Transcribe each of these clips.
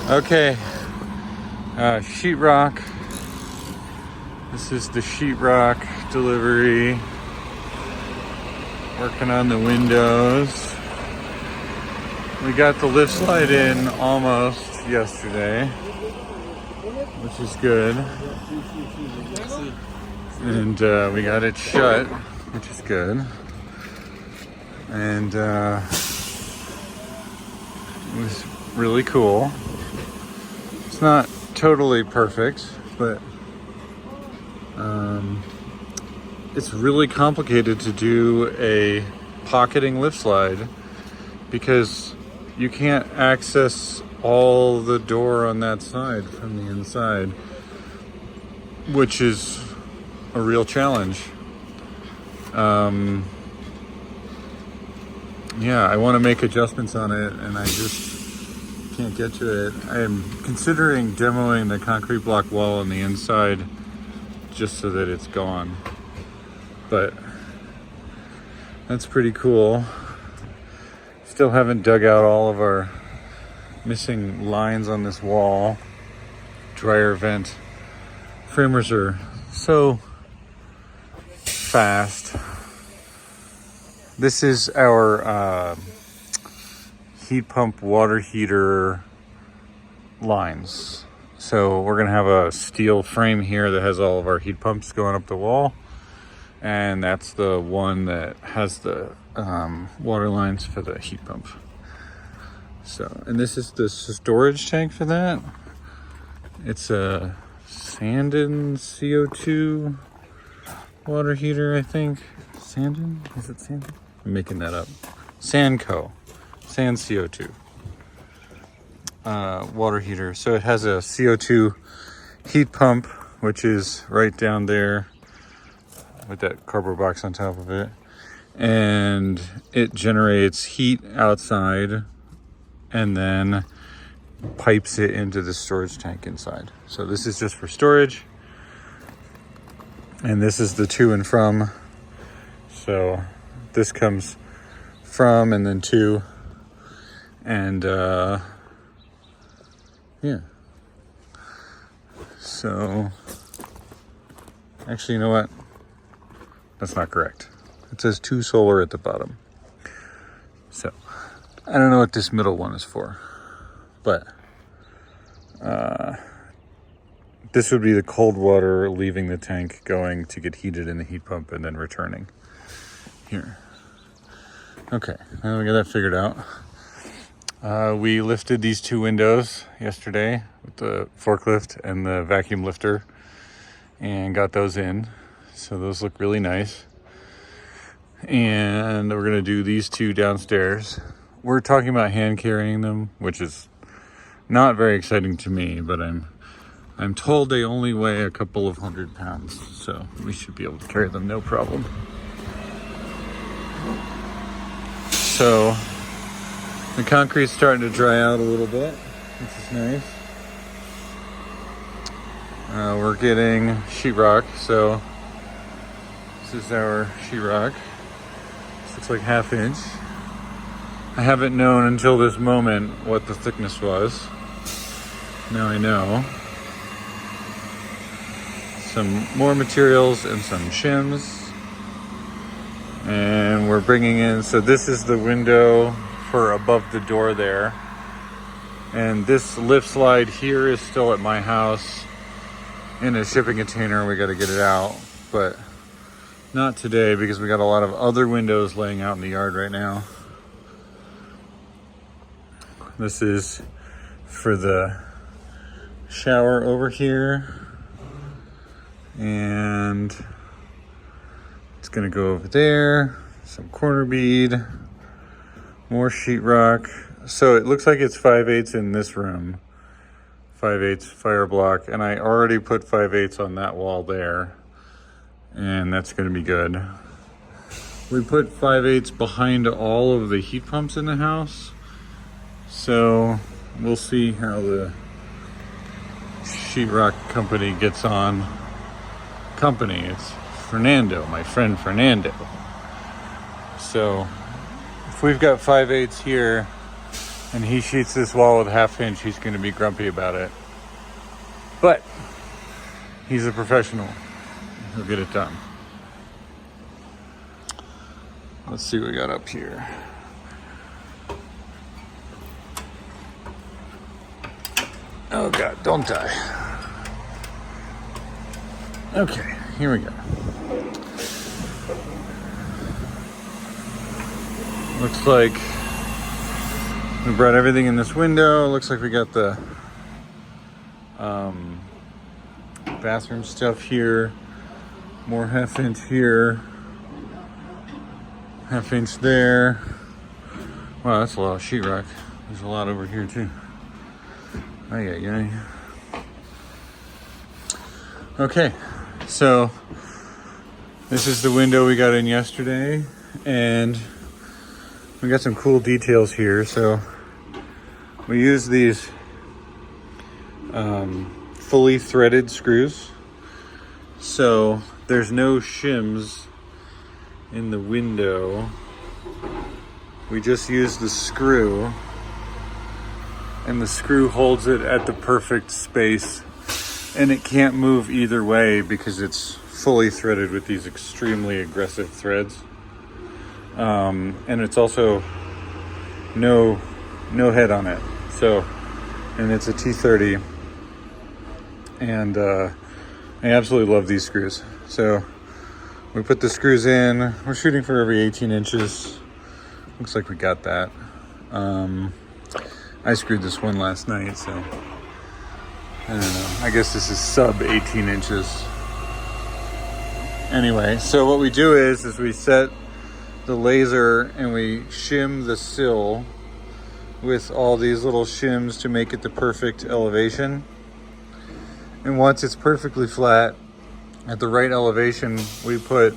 Okay, sheetrock. This is the sheetrock delivery. Working on the windows. We got the lift slide in almost yesterday, which is good. And we got it shut, which is good. And it was really cool. It's not totally perfect, but it's really complicated to do a pocketing lift slide because you can't access all the door on that side from the inside, which is a real challenge. Yeah, I want to make adjustments on it, and I just can't get to it. I am considering demoing the concrete block wall on the inside just so that it's gone. But that's pretty cool. Still haven't dug out all of our missing lines on this wall. Dryer vent. Framers are so fast. This is our heat pump water heater lines. So we're gonna have a steel frame here that has all of our heat pumps going up the wall. And that's the one that has the water lines for the heat pump. So, and this is the storage tank for that. It's a Sandin CO2 water heater, I think. Sandin? Is it Sandin? I'm making that up. Sandco. Sand CO2 water heater. So it has a CO2 heat pump, which is right down there with that cardboard box on top of it. And it generates heat outside and then pipes it into the storage tank inside. So this is just for storage. And this is the to and from. So this comes from and then to. And yeah. So actually, you know what? That's not correct. It says to solar at the bottom. So I don't know what this middle one is for, but this would be the cold water leaving the tank going to get heated in the heat pump and then returning here. Okay, now we got that figured out. We lifted these two windows yesterday with the forklift and the vacuum lifter and got those in. So those look really nice. And we're gonna do these two downstairs. We're talking about hand carrying them, which is not very exciting to me, but I'm told they only weigh a couple of 100 pounds, so we should be able to carry them no problem. So the concrete's starting to dry out a little bit, which is nice. We're getting sheetrock, so this is our sheetrock. This looks like 1/2 inch. I haven't known until this moment what the thickness was. Now I know. Some more materials and some shims. And we're bringing in, so this is the window for above the door there. And this lift slide here is still at my house in a shipping container. We got to get it out, but not today because we got a lot of other windows laying out in the yard right now. This is for the shower over here, and it's gonna go over there. Some corner bead, more sheetrock. So it looks like it's 5/8 in this room, 5/8 fire block, and I already put 5/8 on that wall there, and that's gonna be good. We put 5/8 behind all of the heat pumps in the house, so we'll see how the sheetrock company gets on. It's Fernando, my friend Fernando. So if we've got 5/8 here, and he sheets this wall with a 1/2 inch, he's going to be grumpy about it. But he's a professional. He'll get it done. Let's see what we got up here. Oh God, don't die. Okay, here we go. Looks like we brought everything in this window. Looks like we got the bathroom stuff here. More 1/2 inch here. 1/2 inch there. Wow, that's a lot of sheetrock. There's a lot over here too. Oh yeah. Okay, so this is the window we got in yesterday, and we got some cool details here. So we use these fully threaded screws, so there's no shims in the window. We just use the screw, and the screw holds it at the perfect space, and it can't move either way because it's fully threaded with these extremely aggressive threads. And it's also no head on it. So, and it's a T30, and I absolutely love these screws. So we put the screws in. We're shooting for every 18 inches. Looks like we got that. I screwed this one last night, so I don't know. I guess this is sub 18 inches. Anyway, so what we do is we set the laser and we shim the sill with all these little shims to make it the perfect elevation. And once it's perfectly flat at the right elevation, we put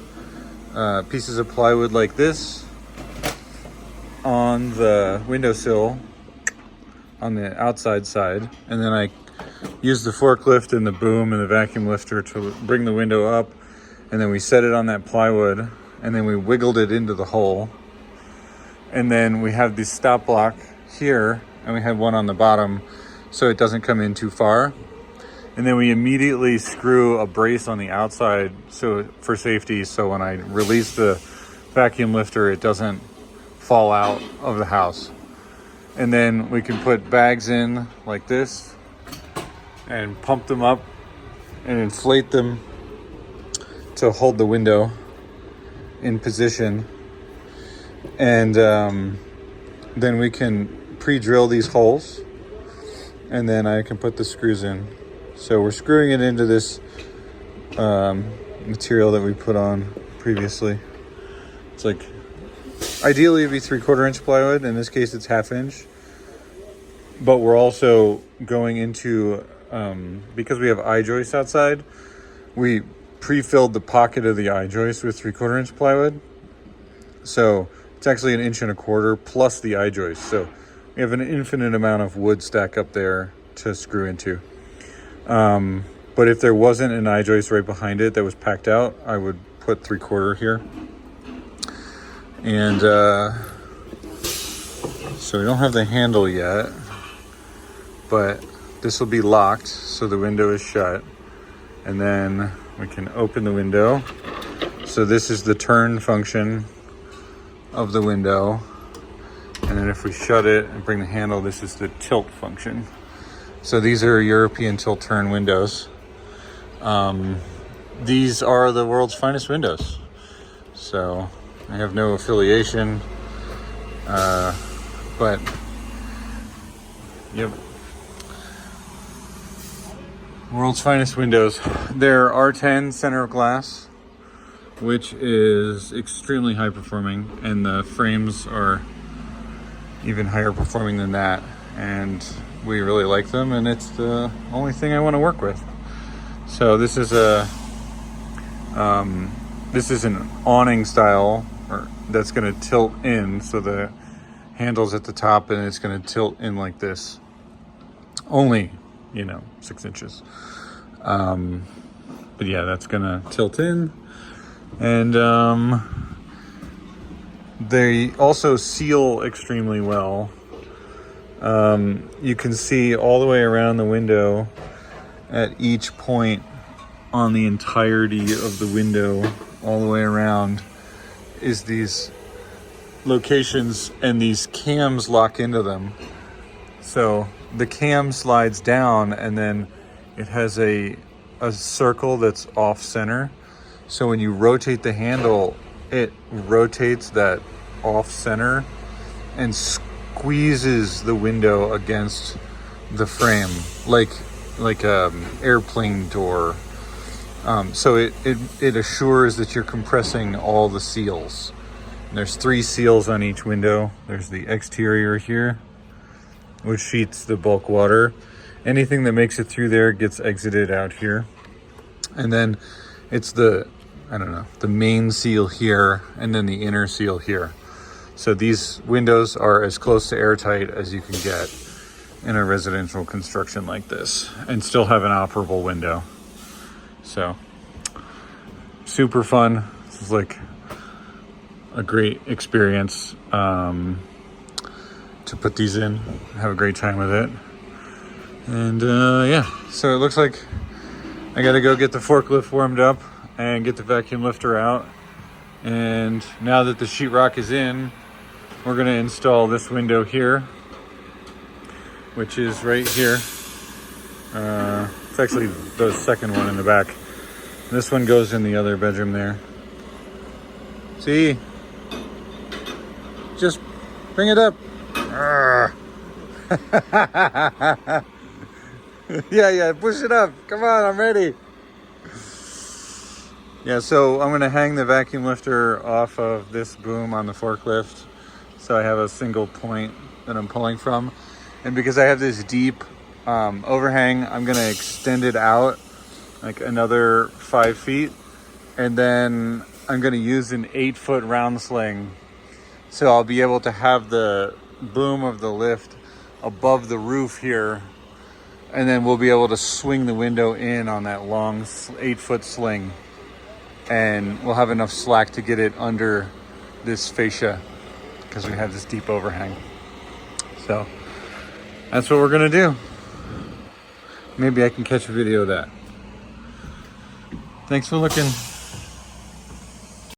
pieces of plywood like this on the windowsill on the outside side, and then I use the forklift and the boom and the vacuum lifter to bring the window up, and then we set it on that plywood, and then we wiggled it into the hole, and then we have this stop block here, and we have one on the bottom so it doesn't come in too far, and then we immediately screw a brace on the outside so for safety, so when I release the vacuum lifter it doesn't fall out of the house. And then we can put bags in like this and pump them up and inflate them to hold the window in position. And then we can pre-drill these holes, and then I can put the screws in. So we're screwing it into this material that we put on previously. It's like, ideally it'd be 3/4 inch plywood. In this case it's 1/2 inch, but we're also going into because we have eye joists outside, we pre-filled the pocket of the eye joist with 3/4 inch plywood, so it's actually 1.25 inches plus the eye joist, so we have an infinite amount of wood stack up there to screw into. But if there wasn't an eye joist right behind it that was packed out, I would put 3/4 here. And so we don't have the handle yet, but this will be locked so the window is shut, and then we can open the window. So this is the turn function of the window, and then if we shut it and bring the handle, this is the tilt function. So these are European tilt turn windows. These are the world's finest windows, so I have no affiliation, but yep. World's finest windows. They're R10 center of glass, which is extremely high performing, and the frames are even higher performing than that, and we really like them, and it's the only thing I want to work with. So this is an awning style, or that's going to tilt in, so the handle's at the top and it's going to tilt in like this. Only, 6 inches. But yeah, that's going to tilt in. And they also seal extremely well. You can see all the way around the window at each point on the entirety of the window, all the way around, is these locations, and these cams lock into them. So the cam slides down, and then it has a circle that's off center. So when you rotate the handle, it rotates that off center and squeezes the window against the frame like airplane door. So it assures that you're compressing all the seals. And there's 3 seals on each window. There's the exterior here, which sheets the bulk water. Anything that makes it through there gets exited out here. And then it's the main seal here, and then the inner seal here. So these windows are as close to airtight as you can get in a residential construction like this, and still have an operable window. So super fun. This is like a great experience to put these in, have a great time with it. And yeah, so it looks like I gotta go get the forklift warmed up and get the vacuum lifter out. And now that the sheetrock is in, we're gonna install this window here, which is right here. It's actually the second one in the back. This one goes in the other bedroom there. See? Just bring it up. Yeah, push it up. Come on, I'm ready. Yeah, so I'm gonna hang the vacuum lifter off of this boom on the forklift, so I have a single point that I'm pulling from. And because I have this deep overhang, I'm gonna extend it out like another 5 feet, and then I'm gonna use an 8-foot round sling, so I'll be able to have the boom of the lift above the roof here, and then we'll be able to swing the window in on that long 8-foot sling, and we'll have enough slack to get it under this fascia because we have this deep overhang. So that's what we're gonna do. Maybe I can catch a video of that. Thanks for looking.